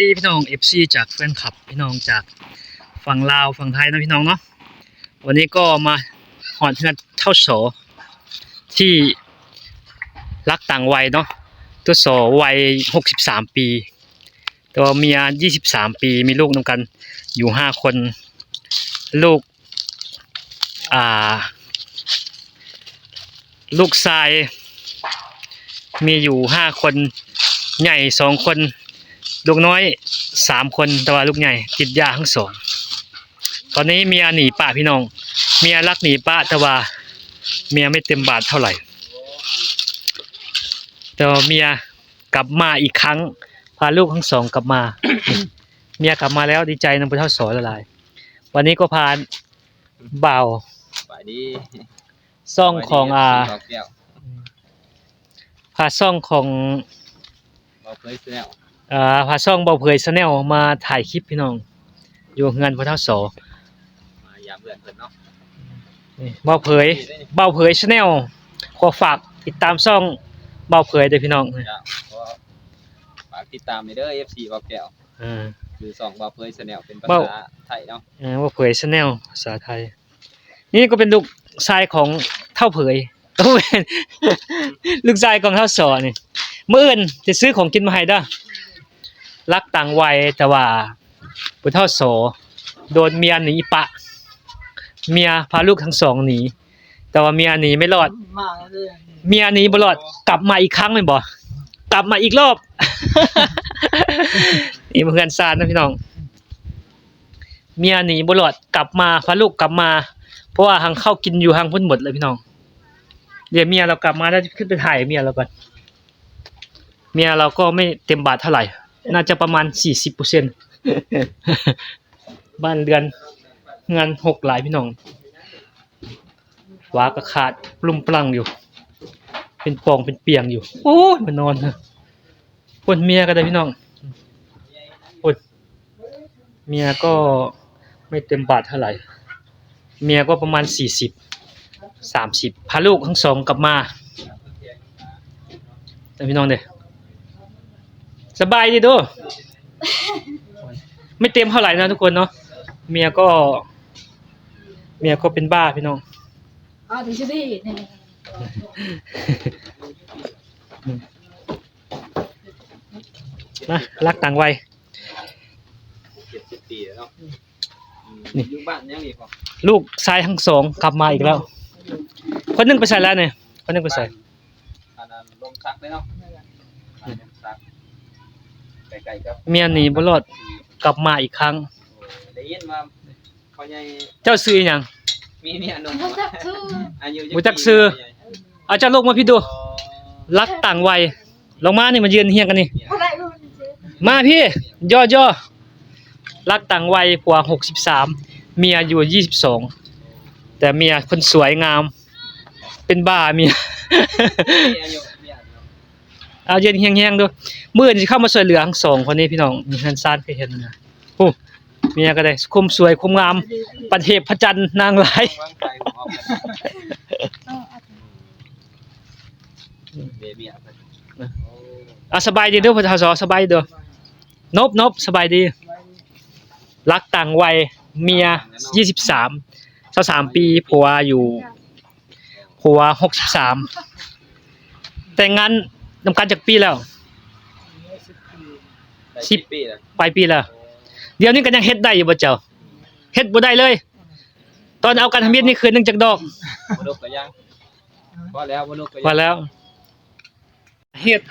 ดีพี่น้อง FC จากแฟนคลับพี่น้องจากฝั่งลาวฝั่งไทยนะพี่น้องเนาะวันนี้ก็มาหอดที่นัดเท่าโสที่รักต่างวัยเนาะตัวโสวัย63ปีตัวเมีย23ปีมีลูกนำกันอยู่5คนลูกลูกชายมีอยู่5คนใหญ่2คนลูกน้อย3คนแต่ว่าลูกใหญ่ติดยาทั้งสองตอนนี้เมียหนีป้าพี่น้องเมียรักหนีป้าแต่ว่าเมียไม่เต็มบาทเท่าไหร่แต่เมียกลับมาอีกครั้งพาลูกทั้งสองกลับมา เมียกลับมาแล้วดีใจนำไปเท่าสอละลายวันนี้ก็พาบ่าวซ่องของพาซ่องของพาซ่องเบาเผยชาแนลมาถ่ายคลิปพี่น้องอยู่เงินพระเท่าสอเบาเผยชาแนลขอฝากติดตามซ่องเบาเผยด้วยพี่น้องฝากติดตามเด้อ FC เบาแก้วคือซ่องเบาเผยชาแนลเป็นภาษาไทยเนาะเบาเผยชาแนลภาษาไทยนี่ก็เป็นลูกชายของเท่าเผยต้องเป็นลูกชายของเท่าสอนี่มื้ออื่นจะซื้อของกินมาให้เด้อรักต่างวัยแต่ว่าผู้เฒ่าโสโดนเมียหนีปะเมียพาลูกทั้งสองหนีแต่ว่าเมียหนีไม่รอดเมียหนีบ่รอดกลับมาอีกครั้งแม่นบ่กลับมาอีกรอบ นี่เพื่อนซานนะพี่น้องเมียหนีบ่รอดกลับมาพาลูกกลับมาเพราะว่าหังเข้ากินอยู่หังพุ่นหมดเลยพี่น้องเดี๋ยวเมียเรากลับมาแล้วขึ้นไปถ่ายเมียเราก่อนเมียเราก็ไม่เต็มบาทเท่าไหร่น่าจะประมาณ 40% บ้านเรือนเงิน6หลายพี่น้องฟ้าก็ขาดปลุ่มปลั่งอยู่เป็นปองเป็นเปียงอยู่โอ้ยมันนอนนะปนเมียก็ได้พี่น้องปนเมียก็ไม่เต็มบาทเท่าไหร่เมียก็ประมาณ40-30พาลูกทั้งสองกลับมาแต่พี่น้องเด้สบายดีดูไม่เต็มเท่าไหร่นะทุกคนเนาะเมียก็เป็นบ้าพี่น้องถึงจะดีนะรักต่างวัย70ปีแล้วเนาะนี่อยู่บ้านยังอีกบ่ลูกชายทั้งสองกลับมาอีกแล้วคนนึงไปใส่แล้วเนี่ยคนนึงไปใส่อันนั้นลงซักเลยเนาะไกลๆครับเมียหนีบ่รอดกลับมาอีกครั้งได้ยินว่าพ่อใหญ่เจ้าซื้อหยังมีเมียหนุ่มบ่จักซื้อเอาเจ้าลูกมาพี่ดูรักต่างวัยลงมานี่มายืนเฮียงกันนี่มาพี่ย่อรักต่างวัยผัว63เมียอยู่22แต่เมียคนสวยงามเป็นบ้าเมียเอาเย็นเฮียงๆดูมื้อนี้สิเข้ามาช่วยเหลือทั้งสองคนนี้พี่น้องมีฮันซานเคยเห็นนะโอ้เมียก็ได้ความสวยความงามประเทศพระจันทร์นางร้ายสบายดีเด้อพ่อสอสบายเด้อนบสบายดีรักต่างวัยเมีย23ปีผัว63แต่งงานนำกันจากปีแล้ว10ปีแล้วปลายปีแล้วเดี๋ยวนี้ก็ยังเฮ็ดได้อยู่บ่เจ้าเฮ็ดบ่ได้เลยตอนเอากันทำเมียนี่คืนนึงจักดอกบ่ดอกก็ยังพอแล้วบ่ดอกก็พอแล้วเฮ็ด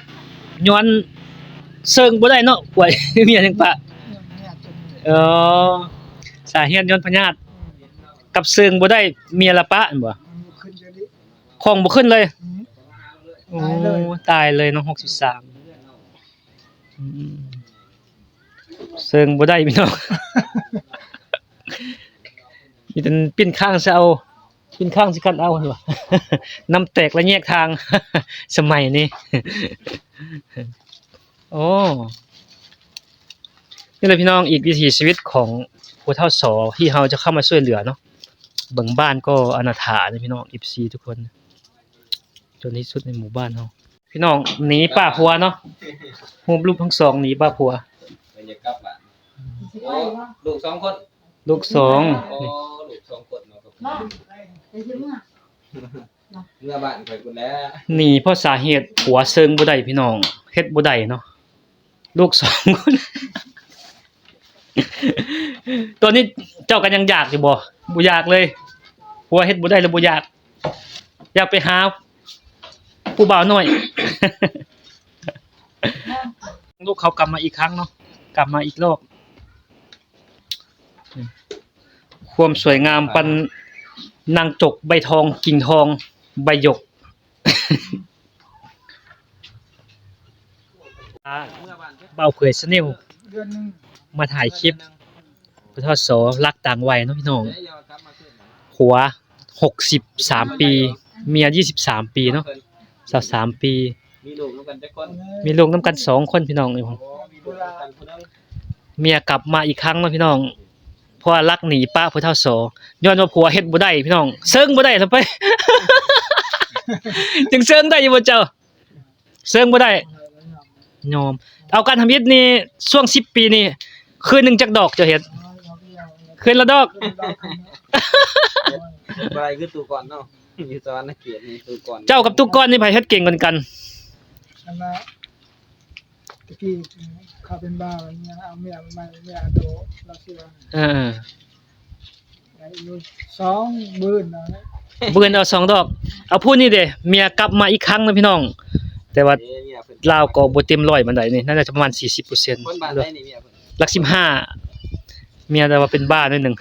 ย้อนเซิงบ่ได้เนาะป่วยเมียจังปะสาเหตุย้อนพยาธิกับเซิงบ่ได้เมียละปะอันบ่ของบ่ขึ้นเลยโอ้ตายเลยเนาะ63เซิงบ่ได้พี่น้องมีแต่ปิ้นข้างซะเอาปิ้นข้างสิคันเอาหั่นบ่น้ำแตกและแยกทางสมัยนี้โอ้นี่แหละพี่น้องอีกวิถีชีวิตของผู้เฒ่าสอที่เราจะเข้ามาช่วยเหลือเนาะเบิ่งบ้านก็อนาถานะพี่น้อง FC ทุกคนจนที่สุดในหมู่บ้านเฮาพี่น้องหนีป้าผัวเนาะโฮมลูกทั้งสองหนีป้าผัว อยากกลับบ้านโอ้ลูก2คน ลูกสอง โอ้ลูก2คนเนาะครับ บ้าไปซื้อมา เมื่อบ้านข่อยพุ่นแหล้ว หนีเพราะสาเหตุผัวเซิงบ่ได้พี่น้องเฮ็ดบ่ได้เนาะลูกสองคน ตัวนี้เจ้ากันยังอยากอยู่บ่อยากเลยผัวเฮ็ดบ่ได้แล้วบ่อยากอยากไปหาผู้บ่าวน้อย ลูกเขากลับมาอีกครั้งเนาะกลับมาอีกรอบความสวยงามปันนางจกใบทองกิ่งทองใบหยก เมื่อบ้านเพิ่น เบาเผยสนิว เดือนนึง มาถ่ายคลิปพทศรักต่างวัยเนาะพี่น้อง เดี๋ยวอย่ากลับมาคืนนะ หัว63ปีเมีย23ปีเนาะ23ปี มีลูกนำกันจักคน มีลูกนำกัน2คนพี่น้องนี่ โอ้มีลูกนำกันผู้หนึง เมียกลับมาอีกครั้งเนาะพี่น้องเพราะว่ารักหนีป้าพทศย้อนว่าผัวเฮ็ดบ่ได้พี่น้องเซิงบ่ได้ซะไป จึงเซิงได้อยู่บ่เจ้าเซิงบ่ได้ยอมเอาการทำอิฐนี่ช่วง10ปีนี่คืนหนึงจักดอกเจ้าเฮ็ดคืนละดอก บ่ได้คือตู้ก่อนเนาะอยู่ตอนนักเกียรตินี่ตู้ก่อน เจ้ากับตุ๊กก้อนนี่ไผเฮ็ดเก่งกว่ากัน อันนั้นตะกี้เขาเป็นบ้าอะไรเงี้ยเอาเมียมาเมียโตเราเชื่อ เออ ไอ้ลูก20,000นะ เบิ่นเอา2ดอกเอาผู้นี้เด้เมียกลับมาอีกครั้งนะพี่น้อง แต่ว่า เนี่ยเพิ่น ลาวก็บ่เต็ม100ปานใดนี่น่าจะประมาณ 40% คนบ้านได้นี่เมียเพิ่น หลัก15เมียแต่ว่าเป็นบ้าหน่อยหนึง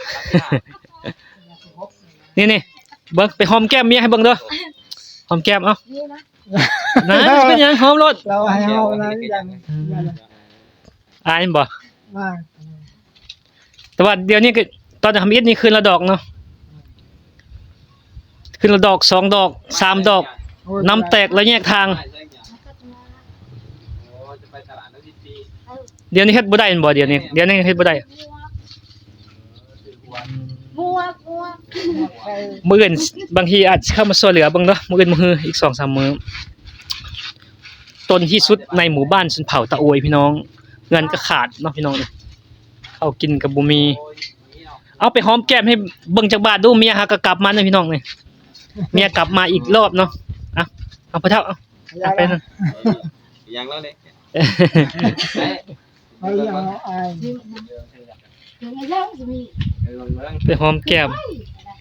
นี่เบิ่งไปหอมแก้มเมียให้เบิ่งเด้อหอมแก้มเอ้า นี่นะ นะเป็นหยังหอมรถ เราให้เฮาอะไรอย่างนี้ อายบ่ มา แต่ว่าเดี๋ยวนี้ก็ตอนทำอิฐนี่คืนละดอกเนาะคืนละดอก2ดอก3ดอกน้ำแตกแล้วแยกทาง โอ้จะไปตลาดนัดดี เดี๋ยวนี้เฮ็ดบ่ได้แม่นบ่เดี๋ยวนี้เฮ็ดบ่ได้ ๆซื้อหัว มัวใคร มื้ออื่นบางทีอาจสิเข้ามาช่วยเหลือเบิ่งเนาะมื้ออื่นมื้อฮืออีก 2-3 มื้อต้นที่สุดในหมู่บ้านชนเผ่าตะโอยพี่น้องเงินก็ขาดเนาะพี่น้องนี่ข้าวกินก็บ่มี โอ้ยนี่เนาะ เอาไปหอมแก้มให้เบิ่งจักบาทดูเมียหาก็กลับมาเนาะพี่น้องนี่เมียกลับมาอีกรอบเนาะเอาพ่อเฒ่าเอาไปนั่น อย่างแล้วเลย เอาอย่างเอาอาย ไปหอมแก้ม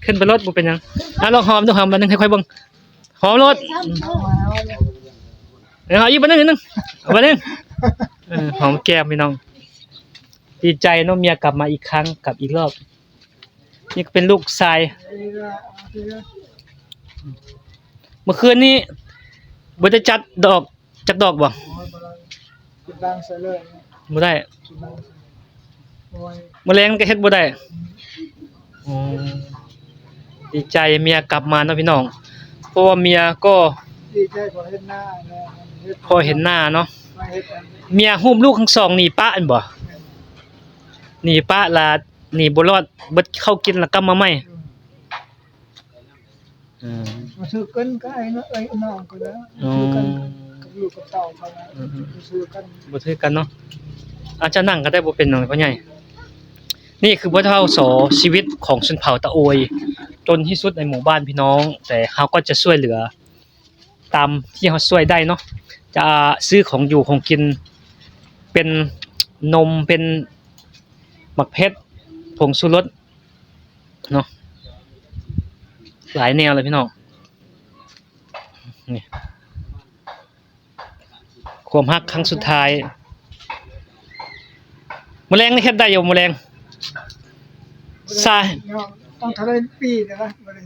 ขึ้นไปรถบ่เป็นหยังลองหอมดูหอมบัดนึงให้ค่อยเบิ่งหอมรถ เอาอีกบัดนึงเอาบัดนึงหอมแก้มพี่น้องดีใจเนาะเมียกลับมาอีกครั้งกลับอีกรอบนี่ก็เป็นลูกชายเมื่อคืนนี้บ่ได้จัดดอกจักดอกบ่ จุดดังเสเลย บ่ได้ จุดดังโอ้ย มื้อแลงก็เฮ็ดบ่ได้อ๋อดีใจเมียกลับมาเนาะพี่น้องเพราะว่าเมียก็ ดีใจพอเห็นหน้าแล้ว พอเห็นหน้าเนาะ มาเฮ็ดอัน เมียหุ้มลูกทั้งสองหนีป้าอันบ่หนีป้าลาหนีบ่รอดเบิดเข้ากินแล้วกลับมาใหม่ มาซื้อกันก็ไอ้น้องก็แล้วซื้อกันกับลูกกับเต่าเขาแล้วซื้อกัน บ่ถือกันเนาะอาจจะนั่งก็ได้บ่เป็นหน่อยพ่อใหญ่นี่คือบ่เท่าสอชีวิตของชนเผ่าตะโอยจนที่สุดในหมู่บ้านพี่น้อง แต่เฮาก็จะช่วยเหลือ ตามที่เฮาช่วยได้เนาะจะซื้อของอยู่ของกินเป็นนมเป็นหมักเพชรผงชูรสเนาะหลายแนวเลยพี่น้องนี่ความฮักครั้งสุดท้ายแมลงนี่เฮ็ดได้อยู่แมลงทราย ต้องทะเลปีนะบ่ได้